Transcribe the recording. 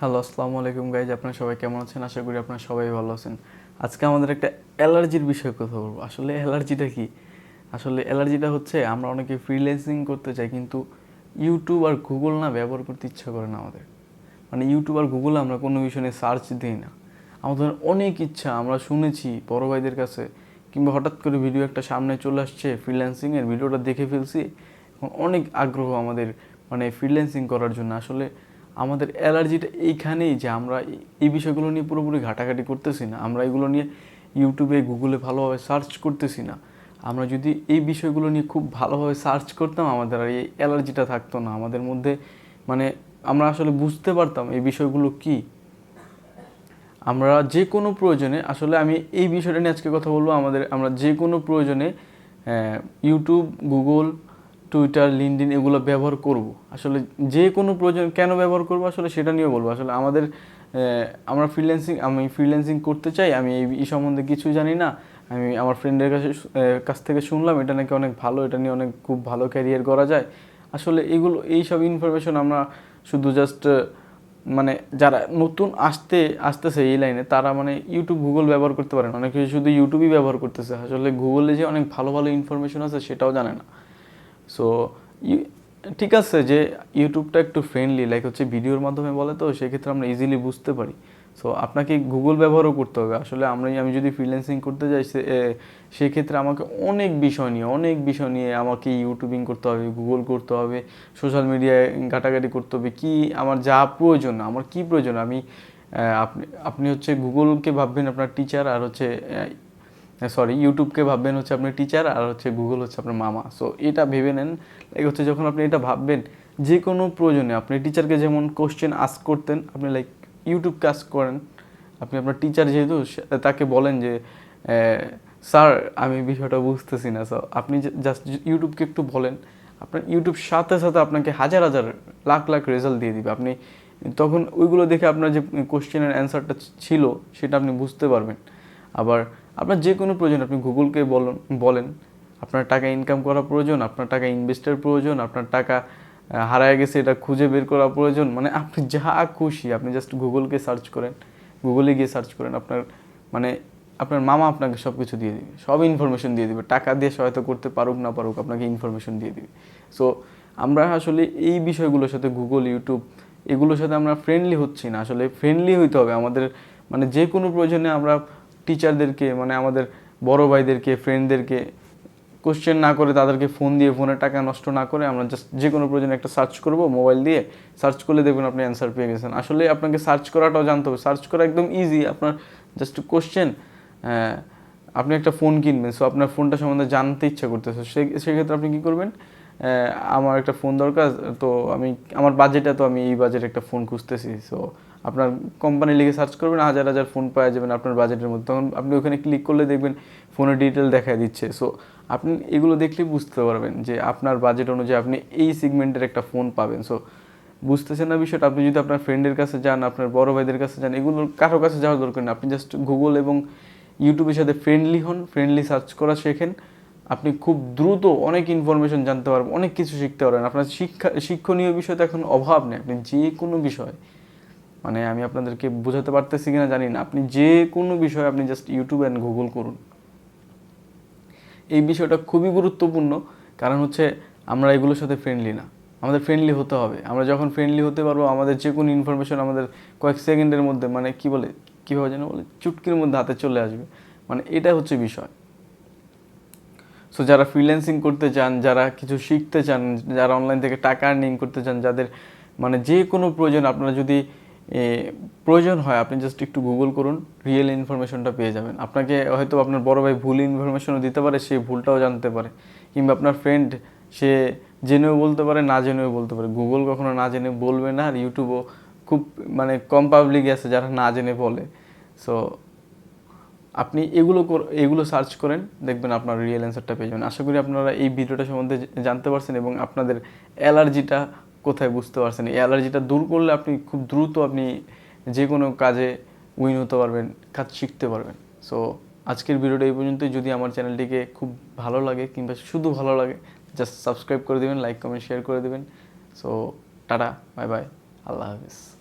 Hello, আসসালামু আলাইকুম guys. আপনারা সবাই কেমন আছেন? আশা করি আপনারা সবাই ভালো আছেন। আজকে আমাদের একটা অ্যালার্জির বিষয়ে কথা বলবো। আসলে অ্যালার্জিটা কি? আসলে অ্যালার্জিটা হচ্ছে আমরা অনেকে ফ্রিল্যান্সিং করতে চাই, কিন্তু ইউটিউব আর গুগল না ব্যবহার করতে ইচ্ছা করে না আমাদের। মানে ইউটিউব আর গুগলে আমরা কোনো বিষয় নিয়ে সার্চ দিই না। আমাদের অনেক ইচ্ছা, আমরা শুনেছি বড় ভাইদের কাছে, কিংবা হঠাৎ করে ভিডিও একটা সামনে চলে আসছে ফ্রিল্যান্সিংয়ের, ভিডিওটা দেখে ফেলছি, অনেক আগ্রহ আমাদের মানে ফ্রিল্যান্সিং করার জন্য। আসলে আমাদের অ্যালার্জিটা এইখানেই যে আমরা এই বিষয়গুলো নিয়ে পুরোপুরি ঘাটাঘাটি করতেছি না, আমরা এগুলো নিয়ে ইউটিউবে গুগলে ভালোভাবে সার্চ করতেছি না। আমরা যদি এই বিষয়গুলো নিয়ে খুব ভালোভাবে সার্চ করতাম, আমাদের আর এই অ্যালার্জিটা থাকতো না আমাদের মধ্যে। মানে আমরা আসলে বুঝতে পারতাম এই বিষয়গুলো কি। আমরা যে কোনো প্রয়োজনে, আসলে আমি এই বিষয়টা নিয়ে আজকে কথা বলবো, আমরা যে কোনো প্রয়োজনে ইউটিউব, গুগল, টুইটার, লিঙ্কডইন এগুলো ব্যবহার করব। আসলে যে কোনো প্রয়োজন কেন ব্যবহার করব আসলে সেটা নিয়ে বলবো। আসলে আমরা আমি ফ্রিল্যান্সিং করতে চাই, আমি এই সম্বন্ধে কিছু জানি না। আমি আমার ফ্রেন্ডের কাছ থেকে শুনলাম এটা নাকি অনেক ভালো, এটা নিয়ে অনেক খুব ভালো ক্যারিয়ার করা যায়। আসলে এইসব ইনফরমেশন আমরা শুধু জাস্ট মানে যারা নতুন আসতেছে এই লাইনে, তারা মানে ইউটিউব, গুগল ব্যবহার করতে পারে না। অনেকে শুধু ইউটিউবই ব্যবহার করতেছে, আসলে গুগলে যে অনেক ভালো ভালো ইনফরমেশন আছে সেটাও জানে না। সো ঠিক আছে যে ইউটিউবটা একটু ফ্রেন্ডলি, লাইক হচ্ছে ভিডিওর মাধ্যমে বলে, তো সেক্ষেত্রে আমরা ইজিলি বুঝতে পারি। সো আপনাকে গুগল ব্যবহারও করতে হবে। আসলে আমি যদি ফ্রিল্যান্সিং করতে যাই, সেক্ষেত্রে আমাকে অনেক বিষয় নিয়ে আমাকে ইউটিউবিং করতে হবে, গুগল করতে হবে, সোশ্যাল মিডিয়ায় ঘাটাঘাটি করতে হবে, কি আমার যা প্রয়োজন, আমার কি প্রয়োজন। আপনি হচ্ছে গুগলকে ভাববেন আপনার টিচার, আর হচ্ছে ইউটিউবকে ভাববেন হচ্ছে আপনার টিচার, আর হচ্ছে গুগল হচ্ছে আপনার মামা। সো এটা ভেবে নেন, লাইক হচ্ছে যখন আপনি এটা ভাববেন, যে কোনো প্রয়োজনে আপনি টিচারকে যেমন কোশ্চেন আস্ক করতেন, আপনি লাইক ইউটিউবকে আস্ক করেন। আপনি আপনার টিচার যেহেতু, তাকে বলেন যে স্যার আমি বিষয়টা বুঝতেছি না। সো আপনি জাস্ট ইউটিউবকে একটু বলেন, আপনার ইউটিউব সাথে সাথে আপনাকে হাজার হাজার লাখ লাখ রেজাল্ট দিয়ে দিবে। আপনি তখন ওইগুলো দেখে আপনার যে কোশ্চেনের অ্যান্সারটা ছিল সেটা আপনি বুঝতে পারবেন। আবার আপনার যে কোনো প্রয়োজন আপনি গুগলকে বলেন। আপনার টাকা ইনকাম করা প্রয়োজন, আপনার টাকা ইনভেস্টের প্রয়োজন, আপনার টাকা হারায় গেছে এটা খুঁজে বের করা প্রয়োজন, মানে আপনি যা খুশি আপনি জাস্ট গুগলকে সার্চ করেন, গুগলে গিয়ে সার্চ করেন। মানে আপনার মামা আপনাকে সব কিছু দিয়ে দিবে, সব ইনফরমেশন দিয়ে দিবে। টাকা দিয়ে সহায়তা করতে পারুক না পারুক, আপনাকে ইনফরমেশন দিয়ে দিবে। সো আমরা আসলে এই বিষয়গুলোর সাথে, গুগল, ইউটিউব এগুলোর সাথে আমরা ফ্রেন্ডলি হচ্ছি না। আসলে ফ্রেন্ডলি হইতে হবে আমাদের। মানে যে কোনো প্রয়োজনে আমরা টিচারদেরকে, মানে আমাদের বড় ভাইদেরকে, ফ্রেন্ডদেরকে কোশ্চেন না করে, তাদেরকে ফোন দিয়ে ফোনের টাকা নষ্ট না করে, আমরা জাস্ট যে কোনো প্রয়োজনে একটা সার্চ করব, মোবাইল দিয়ে সার্চ করলে দেখবেন আপনি অ্যান্সার পেয়ে গেছেন। আসলে আপনাকে সার্চ করাটাও জানতে হবে। সার্চ করা একদম ইজি। আপনার জাস্ট কোশ্চেন, আপনি একটা ফোন কিনবেন, সো আপনার ফোনটা সম্বন্ধে জানতে ইচ্ছা করতেছে, সেক্ষেত্রে আপনি কী করবেন, আমার একটা ফোন দরকার, তো আমার বাজেটে, তো আমি এই বাজেটে একটা ফোন খুঁজতেছি। সো আপনার কোম্পানি লিখে সার্চ করবেন, হাজার হাজার ফোন পাওয়া যাবেন আপনার বাজেটের মধ্যে। তখন আপনি ওখানে ক্লিক করলে দেখবেন ফোনের ডিটেল দেখা দিচ্ছে। সো আপনি এগুলো দেখলেই বুঝতে পারবেন যে আপনার বাজেট অনুযায়ী আপনি এই সেগমেন্টের একটা ফোন পাবেন। সো বুঝতেছেন না বিষয়টা? আপনি যদি আপনার ফ্রেন্ডের কাছে যান, আপনার বড় ভাইদের কাছে যান, এগুলো কারোর কাছে যাওয়ার দরকার নেই। আপনি জাস্ট গুগল এবং ইউটিউবের সাথে ফ্রেন্ডলি হন, ফ্রেন্ডলি সার্চ করা শেখেন। আপনি খুব দ্রুত অনেক ইনফরমেশন জানতে পারবেন, অনেক কিছু শিখতে পারবেন। আপনার শিক্ষণীয় বিষয় তো এখন অভাব নেই। আপনি যে কোনো বিষয়, মানে আমি আপনাদেরকে বোঝাতে পারতেছি কিনা জানি না, আপনি যে কোনো বিষয় আপনি জাস্ট ইউটিউব অ্যান্ড গুগল করুন। এই বিষয়টা খুবই গুরুত্বপূর্ণ, কারণ হচ্ছে আমরা এগুলোর সাথে ফ্রেন্ডলি না। আমাদের ফ্রেন্ডলি হতে হবে। আমরা যখন ফ্রেন্ডলি হতে পারবো, আমাদের যে কোনো ইনফরমেশন আমাদের কয়েক সেকেন্ডের মধ্যে, মানে কীভাবে যেন বলে, চুটকির মধ্যে হাতে চলে আসবে। মানে এটা হচ্ছে বিষয়। সো যারা ফ্রিল্যান্সিং করতে চান, যারা কিছু শিখতে চান, যারা অনলাইন থেকে টাকা আর্নিং করতে চান, যাদের মানে যে কোনো প্রয়োজন, আপনারা যদি প্রয়োজন হয়, আপনি জাস্ট একটু গুগল করুন, রিয়েল ইনফরমেশনটা পেয়ে যাবেন। আপনাকে হয়তো আপনার বড় ভাই ভুল ইনফরমেশনও দিতে পারে, সেই ভুলটাও জানতে পারে। কিংবা আপনার ফ্রেন্ড, সে জেনেও বলতে পারে, না জেনেও বলতে পারে। গুগল কখনো না জেনে বলবে না, আর ইউটিউবও খুব মানে কম পাবলিক আছে যারা না জেনে বলে। সো আপনি এগুলো সার্চ করেন, দেখবেন আপনার রিয়েল অ্যান্সারটা পেয়ে যাবেন। আশা করি আপনারা এই ভিডিওটা সম্বন্ধে জানতে পারছেন এবং আপনাদের অ্যালার্জিটা কোথায় বুঝতে পারছেন। এই অ্যালার্জিটা দূর করলে আপনি খুব দ্রুত যে কোনো কাজে উইন হতে পারবেন, কাজ শিখতে পারবেন। সো আজকের ভিডিওটা এই পর্যন্তই। যদি আমার চ্যানেলটিকে খুব ভালো লাগে, কিংবা শুধু ভালো লাগে, জাস্ট সাবস্ক্রাইব করে দেবেন, লাইক, কমেন্ট, শেয়ার করে দেবেন। সো টাটা, বাই বাই, আল্লাহ হাফিজ।